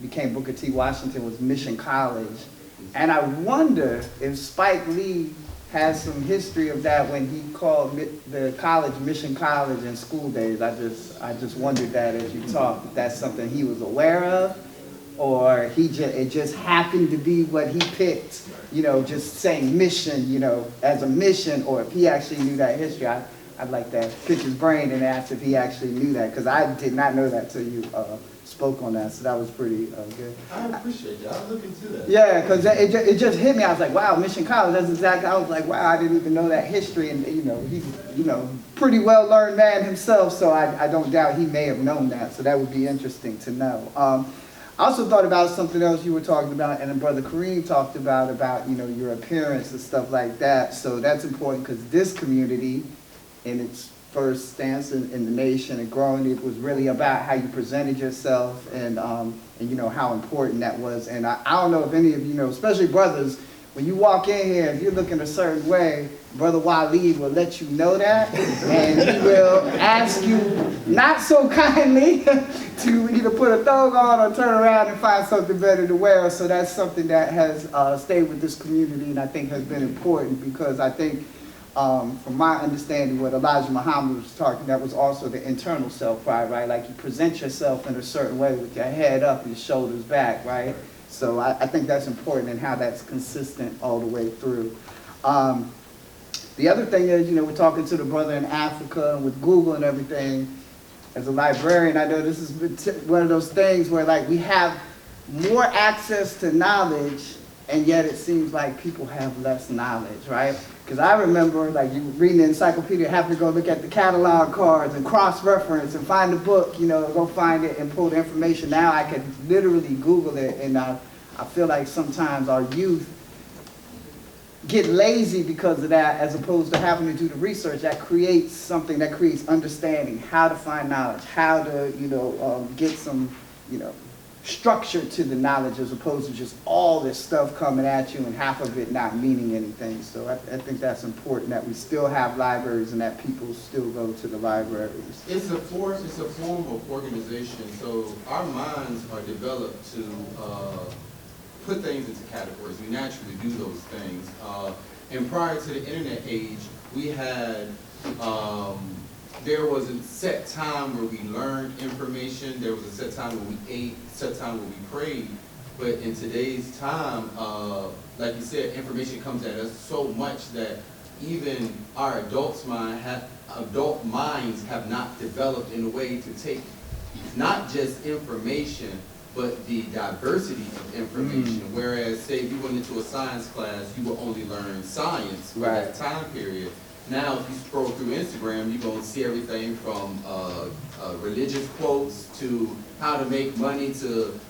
became Booker T. Washington was Mission College. And I wonder if Spike Lee has some history of that when he called the college Mission College in School Days. I just wondered that as you talk, if that's something he was aware of, or it just happened to be what he picked, you know, just saying mission, you know, as a mission, or if he actually knew that history. I'd like to pick his brain and ask if he actually knew that, because I did not know that till you spoke on that, so that was pretty good. I appreciate that. I'll look into that. Yeah, because it just hit me. I was like, wow, Mission College, that's exactly, I was like, wow, I didn't even know that history, and you know, he's, you know, pretty well-learned man himself, so I don't doubt he may have known that, so that would be interesting to know. I also thought about something else you were talking about, and then Brother Qareeb talked about, you know, your appearance and stuff like that, so that's important because this community, in its first stance in the nation and growing, it was really about how you presented yourself and you know, how important that was. And I don't know if any of you know, especially brothers, when you walk in here, if you're looking a certain way, Brother Waleed will let you know that, and he will ask you, not so kindly, to either put a thong on or turn around and find something better to wear. So that's something that has stayed with this community, and I think has been important, because I think, from my understanding, what Elijah Muhammad was talking, that was also the internal self-pride, right? Like you present yourself in a certain way with your head up and your shoulders back, right? So I think that's important, and how that's consistent all the way through. The other thing is, you know, we're talking to the brother in Africa with Google and everything. As a librarian, I know this is one of those things where, like, we have more access to knowledge, and yet it seems like people have less knowledge, right? Because I remember, like, you reading the encyclopedia, having to go look at the catalog cards and cross-reference and find the book, you know, go find it and pull the information. Now I can literally Google it, and I feel like sometimes our youth get lazy because of that, as opposed to having to do the research that creates something, that creates understanding, how to find knowledge, how to, you know, get some, you know, structure to the knowledge, as opposed to just all this stuff coming at you and half of it not meaning anything. So I think that's important, that we still have libraries and that people still go to the libraries. It's a form of organization. So our minds are developed to put things into categories. We naturally do those things. And prior to the internet age, we had there was a set time where we learned information. There was a set time where we ate, set time where we prayed. But in today's time, like you said, information comes at us so much that even our adult minds have not developed in a way to take not just information, but the diversity of information. Whereas, say, if you went into a science class, you will only learn science for that time period. Now, if you scroll through Instagram, you're going to see everything from religious quotes to how to make money to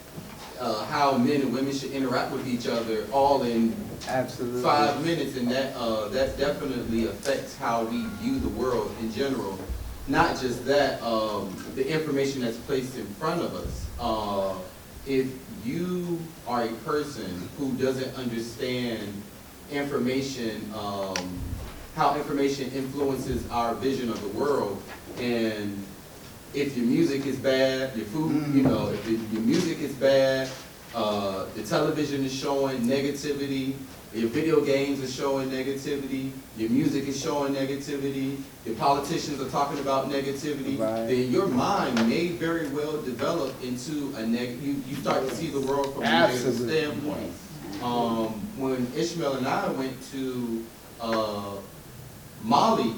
how men and women should interact with each other, all in 5 minutes, and that definitely affects how we view the world in general. Not just that, the information that's placed in front of us. If you are a person who doesn't understand information, how information influences our vision of the world, and if your music is bad, your food, you know, if your music is bad, the television is showing negativity, your video games are showing negativity, your music is showing negativity, your politicians are talking about negativity, then your mind may very well develop into a you start to see the world from a negative standpoint. When Ishmael and I went to Mali,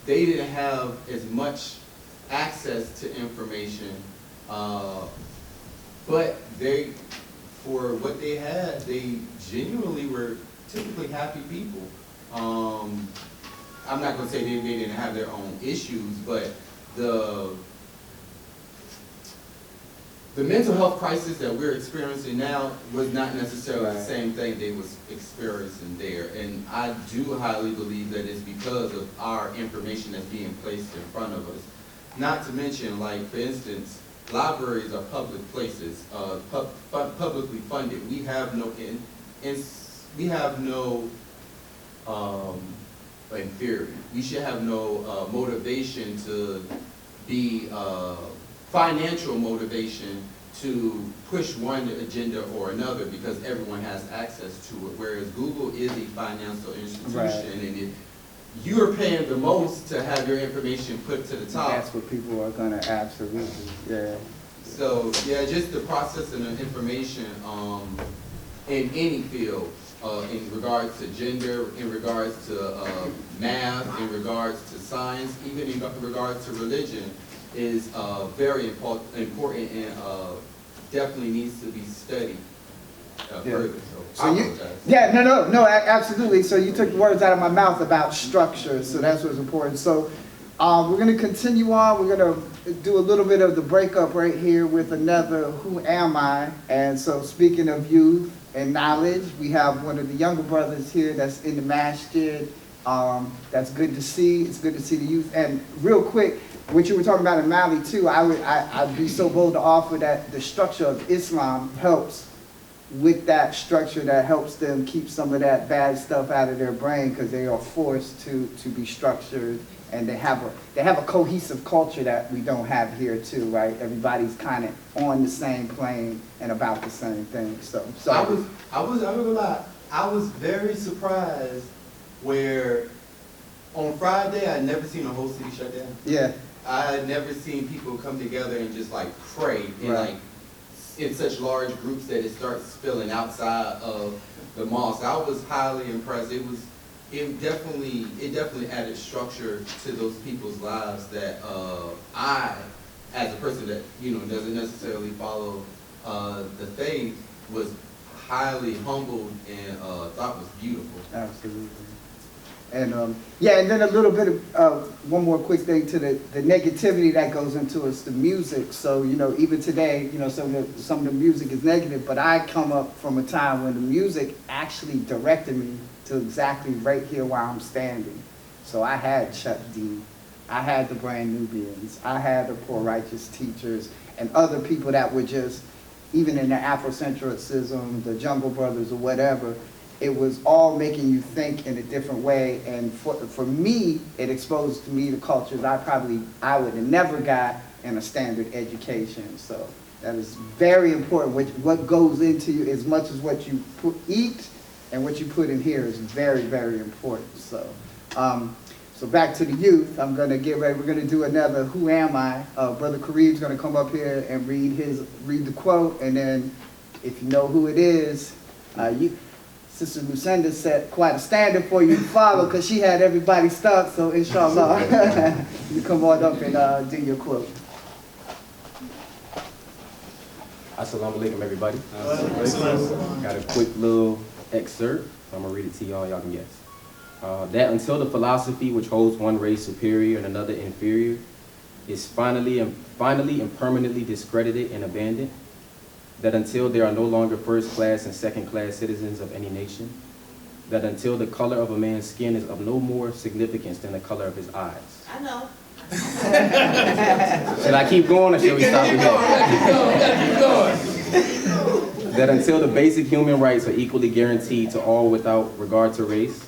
they didn't have as much access to information, but for what they had, they genuinely were typically happy people. I'm not going to say they didn't have their own issues, but the mental health crisis that we're experiencing now was not necessarily the same thing they was experiencing there. And I do highly believe that it's because of our information that's being placed in front of us. Not to mention, like, for instance, libraries are public places, publicly funded. We have no, in theory, we should have no motivation to be, financial motivation to push one agenda or another because everyone has access to it. Whereas Google is a financial institution, and you're paying the most to have your information put to the top. That's what people are gonna absolutely, yeah. So yeah, just the processing of information in any field, in regards to gender, in regards to math, in regards to science, even in regards to religion, is very important and definitely needs to be studied further. No, absolutely. So you took the words out of my mouth about structure, so that's what's important. So we're going to continue on. We're going to do a little bit of the breakup right here with another Who Am I? And so speaking of youth and knowledge, we have one of the younger brothers here that's in the masjid. That's good to see. It's good to see the youth. And real quick, what you were talking about in Mali too, I'd be so bold to offer that the structure of Islam helps with that structure, that helps them keep some of that bad stuff out of their brain, because they are forced to be structured, and they have a cohesive culture that we don't have here too, right? Everybody's kind of on the same plane and about the same thing. So I was very surprised where on Friday I never seen a whole city shut down. Yeah. I had never seen people come together and just like pray and like in such large groups that it starts spilling outside of the mosque. I was highly impressed. It definitely added structure to those people's lives that I, as a person that doesn't necessarily follow the faith, was highly humbled and thought was beautiful. Absolutely. And and then a little bit of one more quick thing to the negativity that goes into it's the music. So even today, some of the music is negative, but I come up from a time when the music actually directed me to exactly right here where I'm standing. So I had Chuck D, I had the Brand Nubians, I had the Poor Righteous Teachers, and other people that were just, even in the Afrocentricism, the Jungle Brothers or whatever, it was all making you think in a different way. And for me, it exposed me to cultures I would have never got in a standard education. So that is very important. What goes into you, as much as what you eat and what you put in here, is very, very important. So so back to the youth, I'm gonna get ready. We're gonna do another Who Am I? Brother Qareeb's gonna come up here and read the quote, and then if you know who it is, Sister Lucinda set quite a standard for you to follow, because she had everybody stuck, so inshallah, you come on up and do your quote. Assalamu alaikum, everybody. Got a quick little excerpt. I'm going to read it to y'all can guess. That until the philosophy which holds one race superior and another inferior is finally and permanently discredited and abandoned, that until there are no longer first-class and second-class citizens of any nation, that until the color of a man's skin is of no more significance than the color of his eyes. I know. Should I keep going or should we stop it here? That until the basic human rights are equally guaranteed to all without regard to race,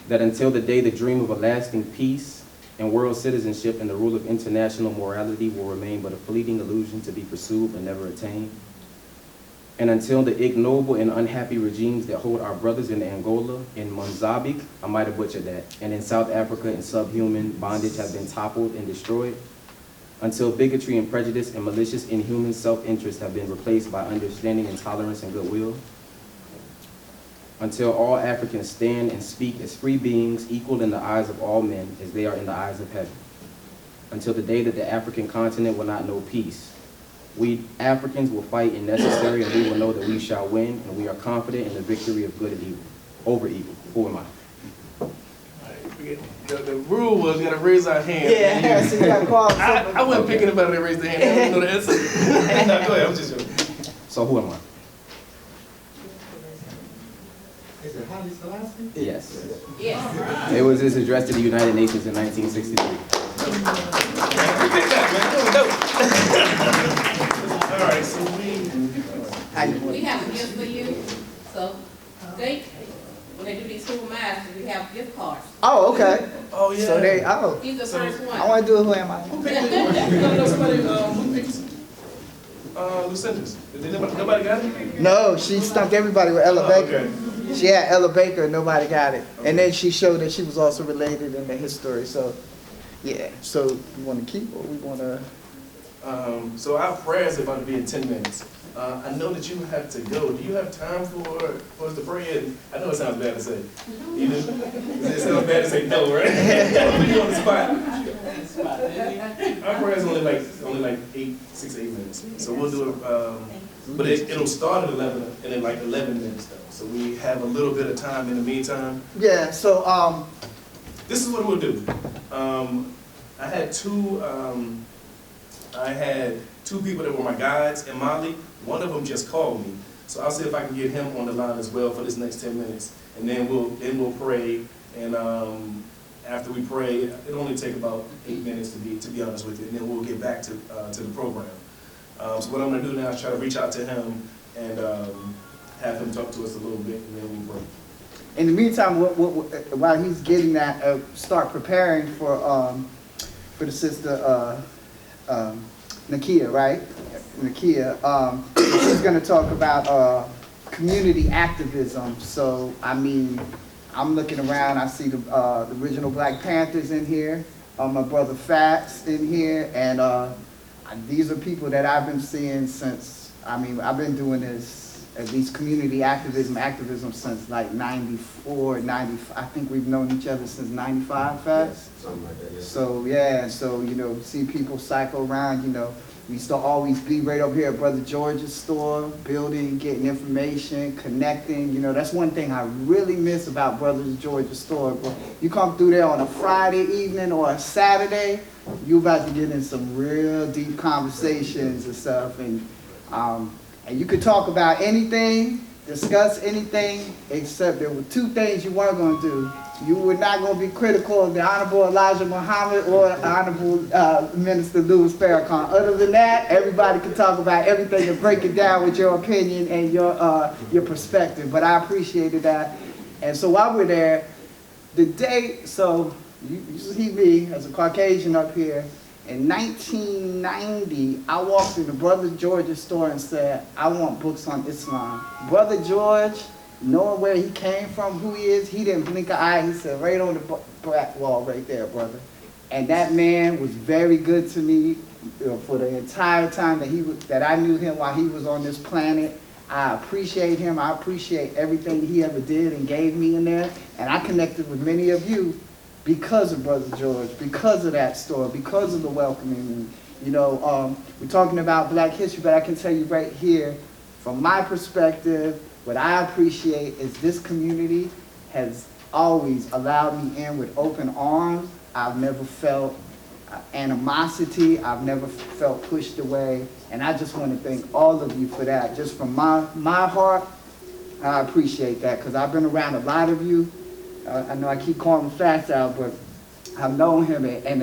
that until the day the dream of a lasting peace and world citizenship and the rule of international morality will remain but a fleeting illusion to be pursued but never attained, and until the ignoble and unhappy regimes that hold our brothers in Angola, in Mozambique, I might have butchered that, and in South Africa in subhuman bondage have been toppled and destroyed, until bigotry and prejudice and malicious inhuman self-interest have been replaced by understanding and tolerance and goodwill, until all Africans stand and speak as free beings equal in the eyes of all men as they are in the eyes of heaven, until the day that the African continent will not know peace. We Africans will fight in necessary, and we will know that we shall win, and we are confident in the victory of good and evil, over evil. Who am I? The rule was you got to raise our hand. Yeah, so you got to call. I wasn't picking anybody that raised their hand. I didn't know the answer. No, go ahead. I'm just joking. So who am I? Is it Haile Selassie? Yes. Yes. It was his address to the United Nations in 1963. All right, so We have a gift for you. So when they do these school masters, we have gift cards. Oh, okay. Oh, yeah. He's the first one. I want to do a Who Am I? Who picked it? No, somebody, who picked it? Lucinda's. Nobody got it? No, she stumped everybody with Ella Oh, Baker. okay. She had Ella Baker, and nobody got it. And then she showed that she was also related in the history. So, yeah. So you want to keep, or we want to? So our prayers are about to be in 10 minutes. I know that you have to go. Do you have time for us to pray? And I know it sounds bad to say. You do? It sounds bad to say no, right? Put you on the spot. Our prayers only like 6 to 8 minutes. So we'll do it. But it'll start at 11 and then like 11 minutes though. So we have a little bit of time in the meantime. Yeah. So This is what we'll do. I had two people that were my guides in Mali. One of them just called me. So I'll see if I can get him on the line as well for this next 10 minutes. And then we'll pray. And after we pray, it'll only take about 8 minutes to be honest with you. And then we'll get back to the program. So what I'm gonna do now is try to reach out to him and have him talk to us a little bit, and then we'll pray. in the meantime, while he's getting that, start preparing for the sister Nakia, right? Nakia, she's going to talk about community activism. So, I mean, I'm looking around, I see the original Black Panthers in here, my brother Fats in here, and these are people that I've been seeing since, I mean, I've been doing this, at least community activism since like 94, 95. I think we've known each other since 95, Fats? Something like that, yeah. So, yeah, so, you know, see people cycle around, you know. We used to always be right over here at Brother George's store, building, getting information, connecting. You know, that's one thing I really miss about Brother George's store. You come through there on a Friday evening or a Saturday, you about to get in some real deep conversations and stuff. And you could talk about anything, discuss anything, except there were two things you weren't going to do. You were not going to be critical of the Honorable Elijah Muhammad or Honorable Minister Louis Farrakhan. Other than that, everybody can talk about everything and break it down with your opinion and your perspective. But I appreciated that. And so while we're there, the day, so you see me as a Caucasian up here. In 1990, I walked through the Brother George's store and said, I want books on Islam. Brother George, knowing where he came from, who he is, he didn't blink an eye. He said, right on the back wall right there, brother. And that man was very good to me for the entire time that I knew him while he was on this planet. I appreciate him. I appreciate everything he ever did and gave me in there. And I connected with many of you because of Brother George, because of that store, because of the welcoming. You know, we're talking about Black history, but I can tell you right here, from my perspective, what I appreciate is this community has always allowed me in with open arms. I've never felt animosity. I've never felt pushed away. And I just want to thank all of you for that. Just from my heart, I appreciate that, because I've been around a lot of you. I know I keep calling him Fats out, but I've known him and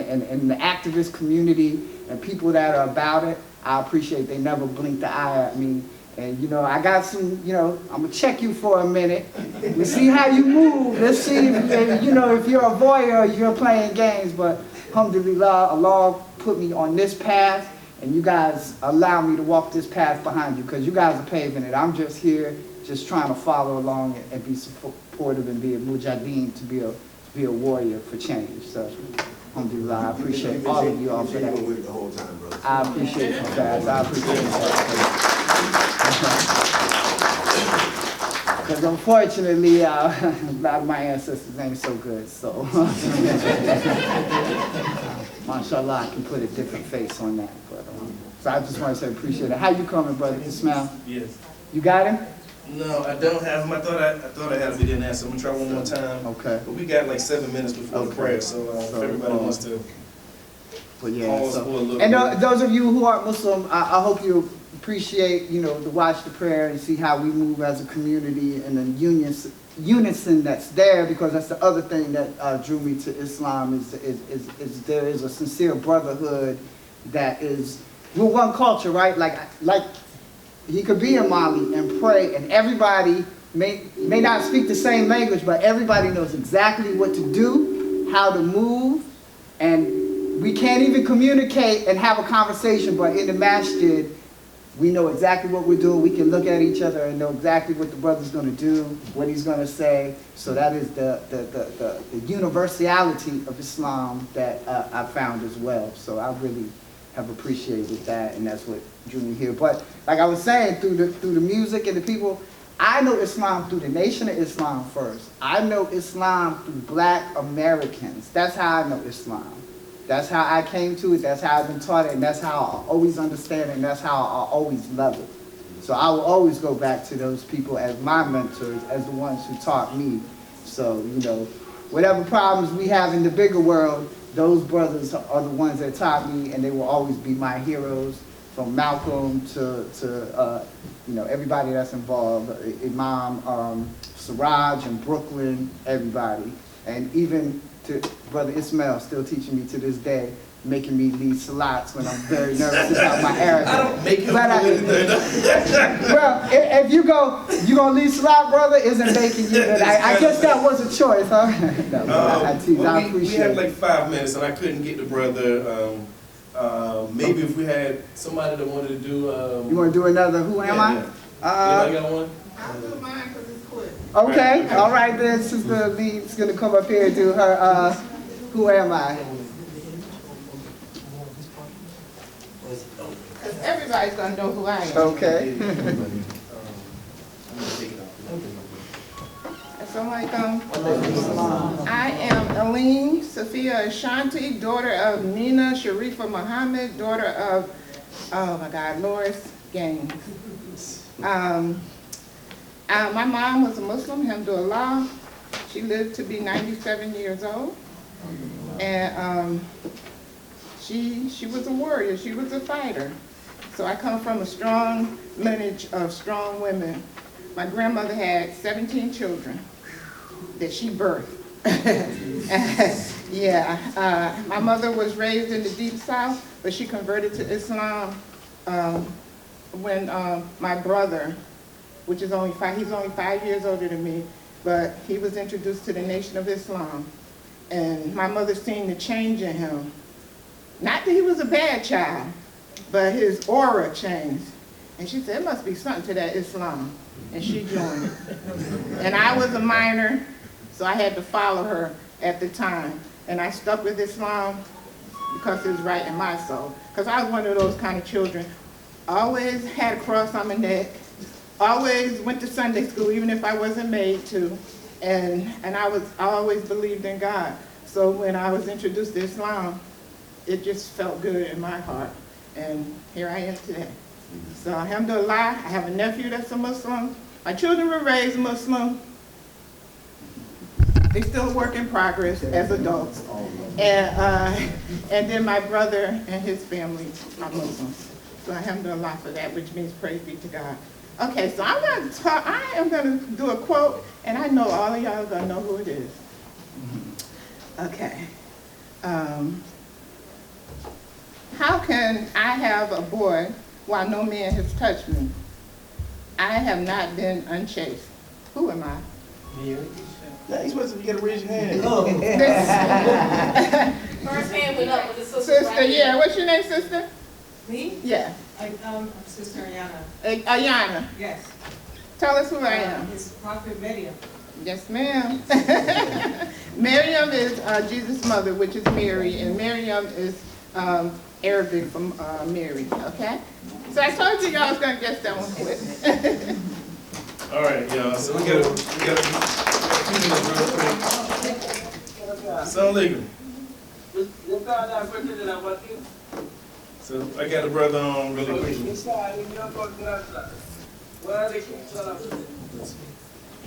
the activist community and people that are about it. I appreciate they never blinked the eye at me. And, you know, I got some, you know, I'm going to check you for a minute. We'll see how you move. Let's see, if, you know, if you're a voyeur or you're playing games. But alhamdulillah, Allah put me on this path, and you guys allow me to walk this path behind you, because you guys are paving it. I'm just here, just trying to follow along and be supportive and be a mujahideen, to be a warrior for change. So, alhamdulillah, I appreciate all of you all for that. I appreciate you guys. I appreciate that. Because unfortunately, a lot of my ancestors ain't so good, so. Mashallah, I can put a different face on that. But, so I just want to say appreciate it. How you coming, brother? Ismail? Yes. You got him? No, I don't have him. I thought I had him. He didn't answer. I'm gonna try one more time. Okay. But we got like 7 minutes before the prayer, so if everybody wants to But yeah, pause so, for a little and bit. those of you who aren't Muslim, I hope you appreciate, you know, to watch the prayer and see how we move as a community and the unison that's there, because that's the other thing that drew me to Islam is there is a sincere brotherhood that is, we're one culture, right? Like he could be in Mali and pray, and everybody may not speak the same language, but everybody knows exactly what to do, how to move, and we can't even communicate and have a conversation, but in the masjid, we know exactly what we're doing. We can look at each other and know exactly what the brother's going to do, what he's going to say. So that is the universality of Islam that I found as well. So I really have appreciated that, and that's what drew me here. But like I was saying, through the music and the people, I know Islam through the Nation of Islam first. I know Islam through Black Americans. That's how I know Islam. That's how I came to it, that's how I've been taught it, and that's how I always understand it, and that's how I always love it. So I will always go back to those people as my mentors, as the ones who taught me. So, you know, whatever problems we have in the bigger world, those brothers are the ones that taught me, and they will always be my heroes, from Malcolm to you know, everybody that's involved, Imam, Siraj and Brooklyn, everybody. And even to Brother Ismail, still teaching me to this day, making me lead salats when I'm very nervous about my Arabic. I don't make him do anything. Well, if you gonna lead salat, brother, isn't making you. I guess that was a choice, huh? No, I tease. I appreciate we had like 5 minutes, and I couldn't get the brother. Maybe if we had somebody that wanted to do. You want to do another? Who am I? Anybody got one? I'll do mine because it's quick. Okay, all right then. Sister Lee's gonna come up here and do her. Who am I? Because everybody's going to know who I am. Okay. Assalamualaikum. I am Aline Sophia Ashanti, daughter of Nina Sharifa Muhammad, daughter of, oh my God, Loris Gaines. My mom was a Muslim, alhamdulillah. She lived to be 97 years old. And she was a warrior, she was a fighter. So I come from a strong lineage of strong women. My grandmother had 17 children that she birthed. Yeah, my mother was raised in the Deep South, but she converted to Islam when my brother, which is he's only 5 years older than me, but he was introduced to the Nation of Islam. And my mother seen the change in him. Not that he was a bad child, but his aura changed. And she said, it must be something to that Islam. And she joined it. And I was a minor, so I had to follow her at the time. And I stuck with Islam because it was right in my soul. Because I was one of those kind of children. Always had a cross on my neck. Always went to Sunday school, even if I wasn't made to. And I always believed in God. So when I was introduced to Islam, it just felt good in my heart. And here I am today. So alhamdulillah, I have a nephew that's a Muslim. My children were raised Muslim. They still a work in progress as adults. And then my brother and his family are Muslims. So alhamdulillah for that, which means praise be to God. Okay, so I am going to do a quote, and I know all of y'all are going to know who it is. Okay. How can I have a boy while no man has touched me? I have not been unchaste. Who am I? Yeah, you're supposed to get a raise your hand. First hand went up with the sister. Sister, right, yeah. What's your name, sister? Me? Yeah. I'm Sister Ayana. Ayana. Yes. Tell us who I am. It's Prophet Miriam. Yes, ma'am. Miriam is Jesus' mother, which is Mary, and Miriam is Arabic from Mary, okay? So I told you y'all was going to guess that one quick. All right, y'all. So we got a few minutes real quick. Assalamu alaikum. So I got a brother on really quickly.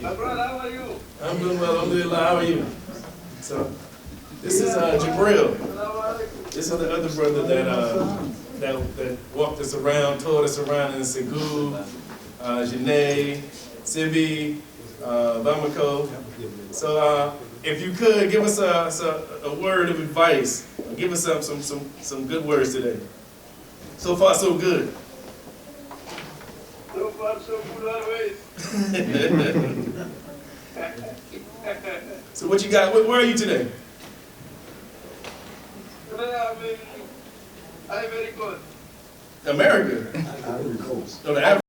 My brother, how are you? I'm doing well. Alhamdulillah. How are you? So this is Djibril. This is the other brother that walked us around, toured us around in Seguin, Janae, Sibi, Bamako. So if you could give us a word of advice, give us some good words today. So far, so good. So far, so good always. So what you got? Where are you today? Today I'm very good. America. Ivory Coast. No, the